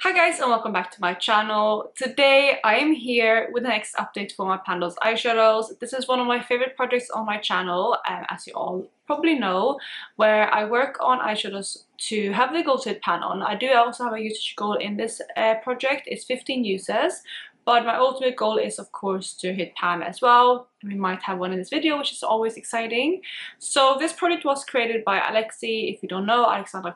Hi guys, and welcome back to my channel. Today I am here with the next update for my Pan Those Eyeshadows. This is one of my favorite projects on my channel, as you all probably know, where I work on eyeshadows to have the gold tint pan on. I do also have a usage goal in this project. It's 15 uses, but my ultimate goal is of course to hit pan as well. We might have one in this video, which is always exciting. So this project was created by Alexi. If you don't know, Alexandra.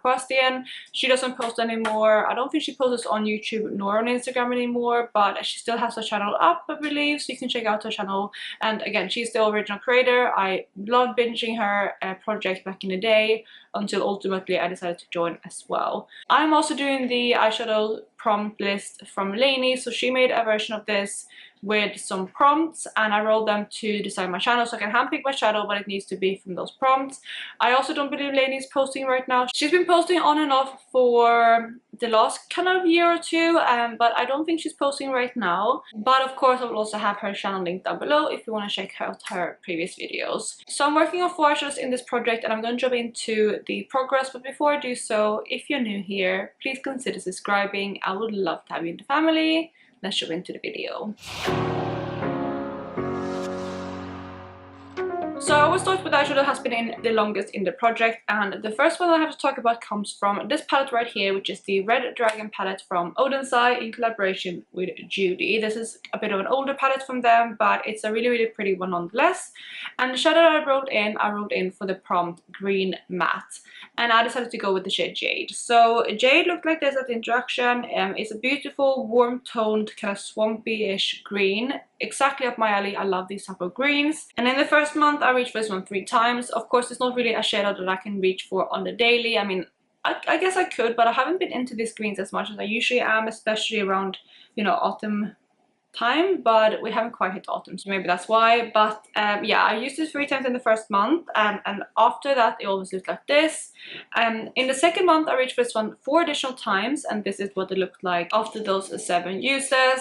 She doesn't post anymore. I don't think she posts on YouTube nor on Instagram anymore, but she still has her channel up, I believe, so you can check out her channel. And again, she's the original creator. I loved binging her project back in the day until ultimately I decided to join as well. I'm also doing the eyeshadow prompt list from Laney, so she made a version of this with some prompts and I rolled them to design my channel, so I can handpick my shadow, but it needs to be from those prompts. I also don't believe Laney's posting right now. She's been posting on and off for the last kind of year or two, but I don't think she's posting right now. But of course I will also have her channel linked down below if you want to check out her previous videos. So I'm working on 4 eyeshadows in this project and I'm going to jump into the progress, but before I do so, if you're new here, please consider subscribing. I would love to have you in the family. Let's jump into the video. So I will start with the eyeshadow that has been in the longest in the project, and the first one I have to talk about comes from this palette right here, which is the Red Dragon palette from Odin's Eye in collaboration with Judy. This is a bit of an older palette from them, but it's a really pretty one nonetheless. And the shadow I wrote in for the prompt Green Matte, and I decided to go with the shade Jade. So Jade looked like this at the introduction. It's a beautiful warm toned kind of swampy-ish green, exactly up my alley. I love these type of greens. And in the first month I reached for this one 3 times. Of course it's not really a shadow that I can reach for on the daily. I mean, I guess I could, but I haven't been into these greens as much as I usually am, especially around, you know, autumn time, but we haven't quite hit autumn, so maybe that's why. But yeah, I used it 3 times in the first month, and after that it always looked like this. In the second month I reached for this one 4 additional times, and this is what it looked like after those 7 uses.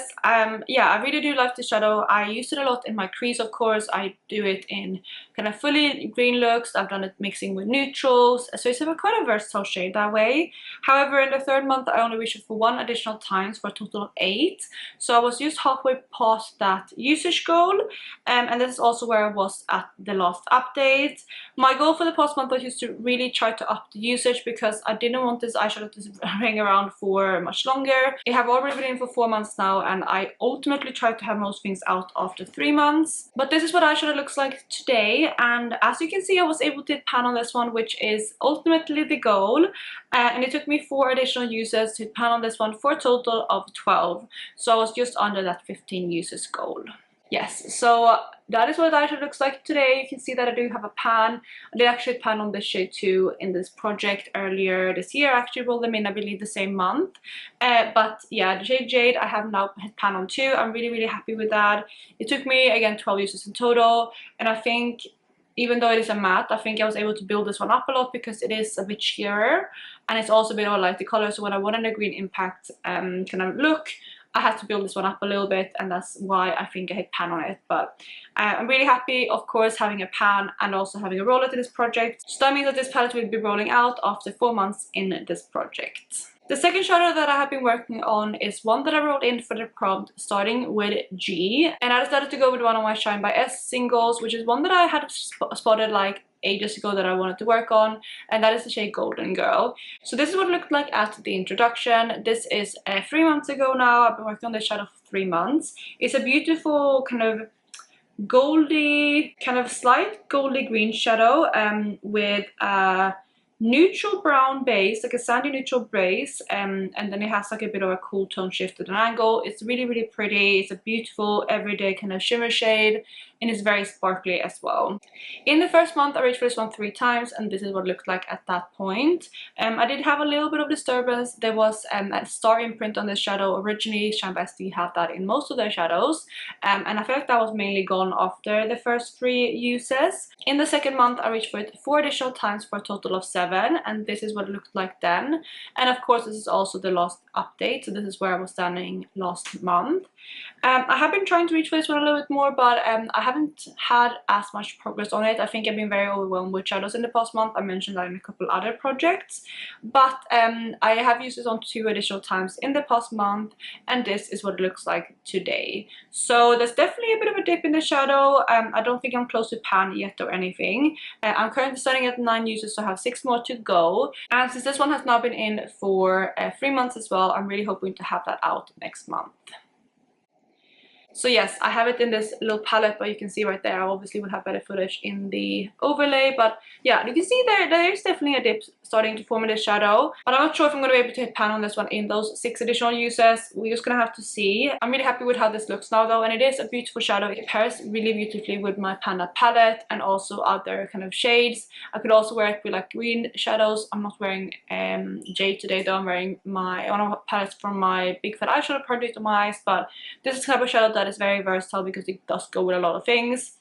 Yeah, I really do like the shadow. I use it a lot in my crease, of course. I do it in kind of fully green looks. I've done it mixing with neutrals, so it's quite a versatile shade that way. However, in the 3rd month I only reached it for 1 additional times for a total of 8, so I was just halfway past that usage goal, and this is also where I was at the last update. My goal for the past month was just to really try to up the usage because I didn't want this eyeshadow to hang around for much longer. I have already been in for 4 months now, and I ultimately tried to have most things out after 3 months. But this is what eyeshadow looks like today, and as you can see I was able to hit pan on this one, which is ultimately the goal. And it took me 4 additional uses to hit pan on this one for a total of 12. So I was just under that 15 uses goal. Yes, so that is what the eyeshadow looks like today. You can see that I do have a pan. I did actually pan on this shade too in this project earlier this year. I actually rolled them in, I believe, the same month. But yeah, the shade Jade I have now hit pan on too. I'm really happy with that. It took me, again, 12 uses in total, and I think even though it is a matte, I think I was able to build this one up a lot because it is a bit sheerer and it's also a bit of a lighter color. So when I wanted a green impact kind of look, I had to build this one up a little bit, and that's why I think I hit pan on it. But I'm really happy, of course, having a pan and also having a roller to this project. So that means that this palette will be rolling out after 4 months in this project. The second shadow that I have been working on is one that I wrote in for the prompt starting with G, and I decided to go with one of my Shine by S singles, which is one that I had spotted like ages ago that I wanted to work on, and that is the shade Golden Girl. So this is what it looked like at the introduction. This is 3 months ago now. I've been working on this shadow for 3 months. It's a beautiful kind of goldy, kind of slight goldy green shadow with a neutral brown base, like a sandy neutral base, and then it has like a bit of a cool tone shift at an angle. It's really pretty. It's a beautiful everyday kind of shimmer shade, and it's very sparkly as well. In the first month I reached for this one 3 times, and this is what it looked like at that point. I did have a little bit of disturbance. There was a star imprint on this shadow. Originally Shine by S had that in most of their shadows, and I feel like that was mainly gone after the first 3 uses. In the 2nd month I reached for it 4 additional times for a total of 7. 7, and this is what it looked like then. And of course this is also the last update, so this is where I was standing last month. I have been trying to reach for this one a little bit more, but I haven't had as much progress on it. I think I've been very overwhelmed with shadows in the past month. I mentioned that in a couple other projects, but I have used this on 2 additional times in the past month, and this is what it looks like today. So there's definitely a bit of a dip in the shadow. I don't think I'm close to pan yet or anything. I'm currently starting at 9 uses, so I have 6 more to go. And since this one has now been in for 3 months as well, I'm really hoping to have that out next month. So yes, I have it in this little palette, but you can see right there, I obviously will have better footage in the overlay, but yeah, you can see there's definitely a dip starting to form in the shadow, but I'm not sure if I'm going to be able to hit pan on this one in those 6 additional uses. We're just going to have to see. I'm really happy with how this looks now though, and it is a beautiful shadow. It pairs really beautifully with my Panda palette and also other kind of shades. I could also wear it with like green shadows. I'm not wearing jade today though. I'm wearing one of the palettes from my Big Fat Eyeshadow project on my eyes, but this is kind of a shadow that is very versatile because it does go with a lot of things.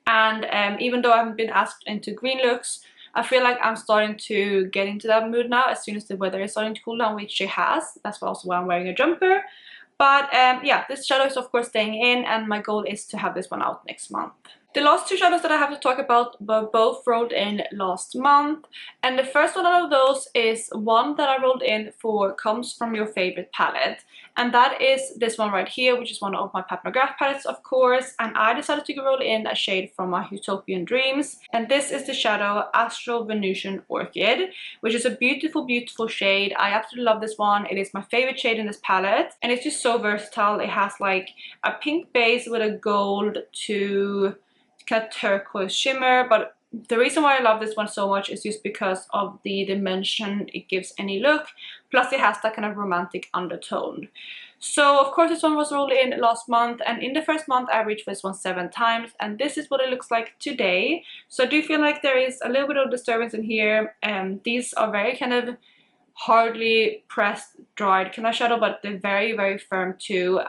And even though I haven't been asked into green looks, I feel like I'm starting to get into that mood now as soon as the weather is starting to cool down, which it has. That's also why I'm wearing a jumper. But yeah, this shadow is of course staying in, and my goal is to have this one out next month. The last 2 shadows that I have to talk about were both rolled in last month, and the first one out of those is one that I rolled in for Comes From Your Favorite palette, and that is this one right here, which is one of my Pat McGrath palettes of course, and I decided to roll in a shade from my Utopian Dreams, and this is the shadow Astral Orchid, which is a beautiful, beautiful shade. I absolutely love this one. It is my favorite shade in this palette, and it's just so versatile. It has like a pink base with a gold to kind of turquoise shimmer, but the reason why I love this one so much is just because of the dimension it gives any look, plus it has that kind of romantic undertone. So of course this one was rolled in last month, and in the first month I reached this one 7 times, and this is what it looks like today. So I do feel like there is a little bit of disturbance in here, and these are very kind of hardly pressed dried kind of shadow, but they're very, very firm too.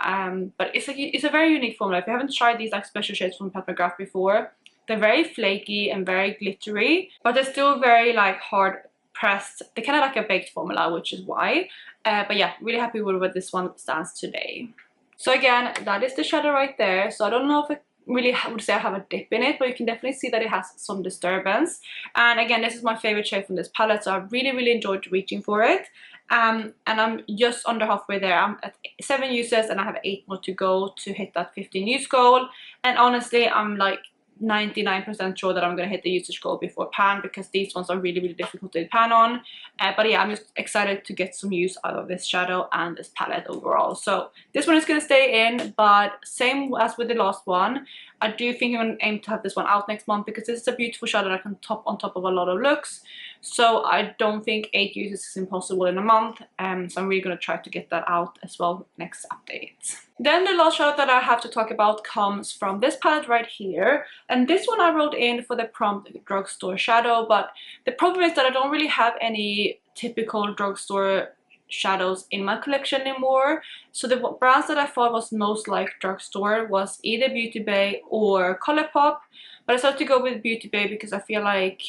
But it's a very unique formula. If you haven't tried these like special shades from Pat McGrath before, they're very flaky and very glittery, but they're still very like hard pressed. They're kind of like a baked formula, which is why. But yeah, really happy with where this one stands today. So again, that is the shadow right there. So I don't know if it really would say I have a dip in it, but you can definitely see that it has some disturbance. And again, this is my favorite shade from this palette, so I really enjoyed reaching for it. And I'm just under halfway there. I'm at 7 uses and I have 8 more to go to hit that 15 use goal, and honestly I'm like 99% sure that I'm going to hit the usage goal before pan, because these ones are really difficult to pan on. But yeah, I'm just excited to get some use out of this shadow and this palette overall. So this one is going to stay in, but same as with the last one, I do think I'm going to aim to have this one out next month, because this is a beautiful shadow that I can top on top of a lot of looks. So I don't think 8 uses is impossible in a month, so I'm really going to try to get that out as well next update. Then the last shadow that I have to talk about comes from this palette right here, and this one I rolled in for the Prompt Drugstore shadow, but the problem is that I don't really have any typical drugstore shadows in my collection anymore. So the brands that I thought was most like drugstore was either Beauty Bay or Colourpop, but I started to go with Beauty Bay because I feel like,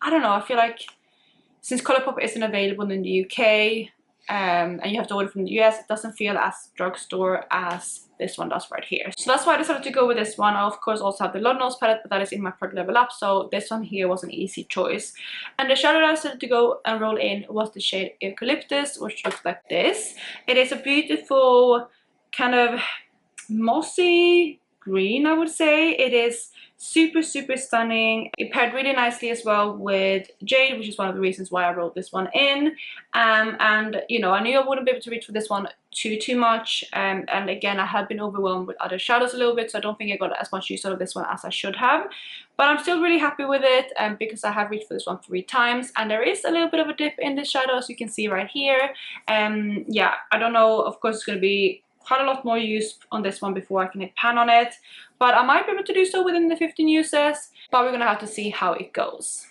I don't know, I feel like since Colourpop isn't available in the UK, and you have to order from the US, it doesn't feel as drugstore as this one does right here. So that's why I decided to go with this one. I of course also have the Lord Knows palette, but that is in my product level up, so this one here was an easy choice. And the shadow that I decided to go and roll in was the shade Eucalyptus, which looks like this. It is a beautiful kind of mossy green, I would say. It is super stunning. It paired really nicely as well with jade, which is one of the reasons why I rolled this one in. And you know, I knew I wouldn't be able to reach for this one too much, and again I had been overwhelmed with other shadows a little bit, so I don't think I got as much use out of this one as I should have, but I'm still really happy with it, because I have reached for this one 3 times, and there is a little bit of a dip in the shadow, as you can see right here. Yeah, I don't know, of course it's going to be quite a lot more use on this one before I can hit pan on it, but I might be able to do so within the 15 uses, but we're gonna have to see how it goes.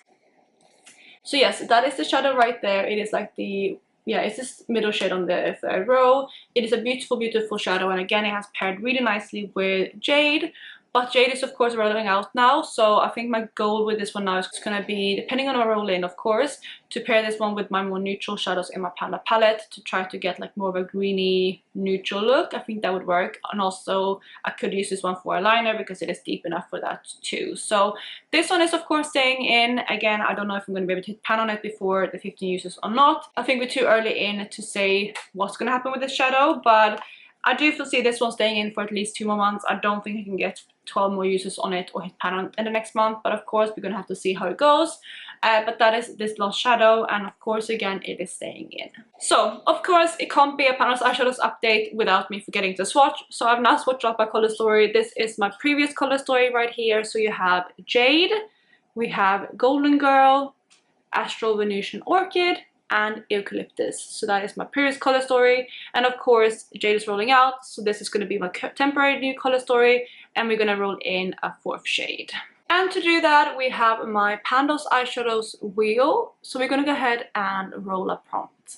So yes, that is the shadow right there. It is like the, yeah, it's this middle shade on the 3rd row. It is a beautiful shadow, and again it has paired really nicely with jade, But jade is of course rolling out now, so I think my goal with this one now is going to be, depending on how I roll in of course, to pair this one with my more neutral shadows in my Panda palette to try to get like more of a greeny neutral look. I think that would work. And also I could use this one for eyeliner because it is deep enough for that too. So this one is of course staying in. Again, I don't know if I'm going to be able to hit pan on it before the 15 uses or not. I think we're too early in to say what's going to happen with this shadow, but I do foresee this one staying in for at least 2 more months. I don't think I can get 12 more uses on it or hit pan on it in the next month, but of course we're gonna have to see how it goes. But that is this last shadow, and of course again it is staying in. So of course it can't be a Pan Those Eyeshadows update without me forgetting to swatch. So I've now swatched out my color story. This is my previous color story right here. So you have Jade, we have Golden Girl, Astral Venetian Orchid, and Eucalyptus. So that is my previous color story, and of course Jade is rolling out, so this is going to be my temporary new color story, and we're going to roll in a 4th shade. And to do that we have my Pan Those Eyeshadows wheel, so we're going to go ahead and roll a prompt,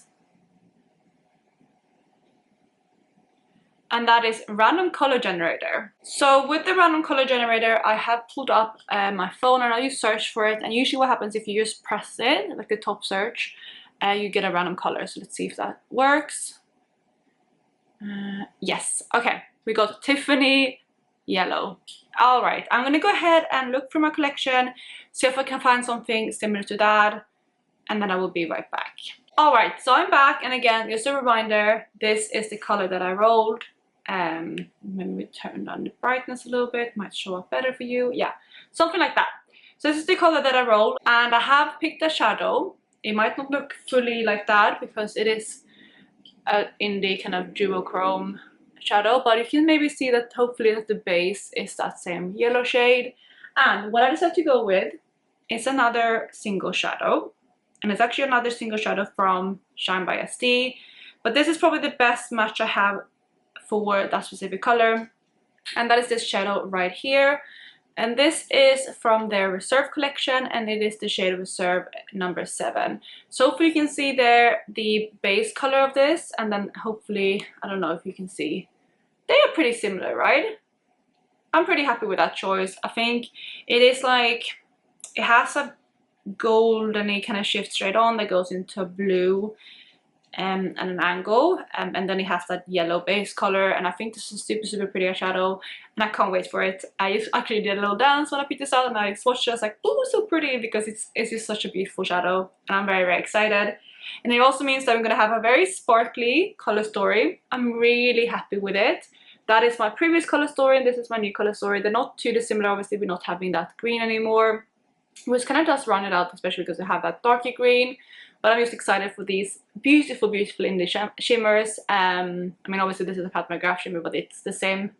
and that is random color generator. So with the random color generator I have pulled up my phone and I use search for it, and usually what happens if you just press it, like the top search, you get a random color. So let's see if that works. Yes, okay, we got Tiffany yellow. All right, I'm gonna go ahead and look through my collection, see if I can find something similar to that, and then I will be right back. All right, so I'm back, and again, just a reminder, this is the color that I rolled. Maybe we turn down the brightness a little bit, might show up better for you. Yeah, something like that. So this is the color that I rolled, and I have picked a shadow. It might not look fully like that because it is in the kind of duochrome shadow, but you can maybe see that hopefully that the base is that same yellow shade. And what I decided to go with is another single shadow, and it's actually another single shadow from Shine by SD, but this is probably the best match I have for that specific color, and that is this shadow right here. And this is from their Reserve collection, and it is the shade Reserve number 7. So hopefully you can see there the base color of this, and then hopefully, I don't know if you can see, they are pretty similar, right? I'm pretty happy with that choice. I think it is like, it has a golden kind of shift straight on that goes into blue and an angle, and then it has that yellow base color, and I think this is super pretty eyeshadow, and I can't wait for it. I just actually did a little dance when I picked this out, and I swatched it. I was like, oh, so pretty, because it's just such a beautiful shadow, and I'm very excited. And it also means that I'm gonna have a very sparkly color story. I'm really happy with it. That is my previous color story, and this is my new color story. They're not too dissimilar. Obviously we're not having that green anymore, which kind of does run it out, especially because we have that darker green. But I'm just excited for these beautiful indie shimmers. I mean, obviously this is a Pat McGrath shimmer, but it's the same,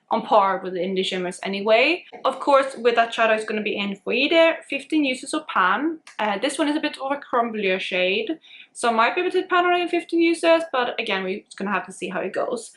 on par with the indie shimmers anyway. Of course, with that shadow, it's going to be in for either 15 uses or pan. This one is a bit of a crumblier shade, so I might be able to pan on it in 15 uses, but again, we're just going to have to see how it goes.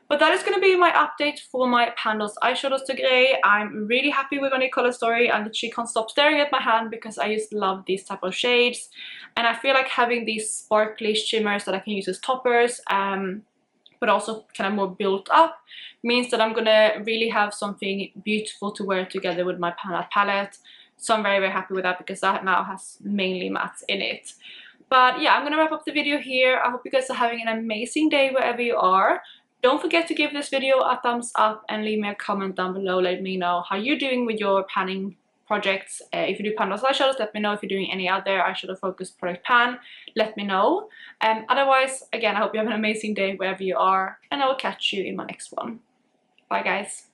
But that is going to be my update for my Pan Those Eyeshadows today. I'm really happy with my new color story. I literally can't stop staring at my hand because I just love these type of shades. And I feel like having these sparkly shimmers that I can use as toppers, but also kind of more built up, means that I'm going to really have something beautiful to wear together with my Pan palette. So I'm very happy with that, because that now has mainly mattes in it. But yeah, I'm going to wrap up the video here. I hope you guys are having an amazing day wherever you are. Don't forget to give this video a thumbs up and leave me a comment down below. Let me know how you're doing with your panning projects. If you do Pan Those Eyeshadows, let me know. If you're doing any other eyeshadow focused product pan, let me know. Otherwise, again, I hope you have an amazing day wherever you are, and I will catch you in my next one. Bye guys.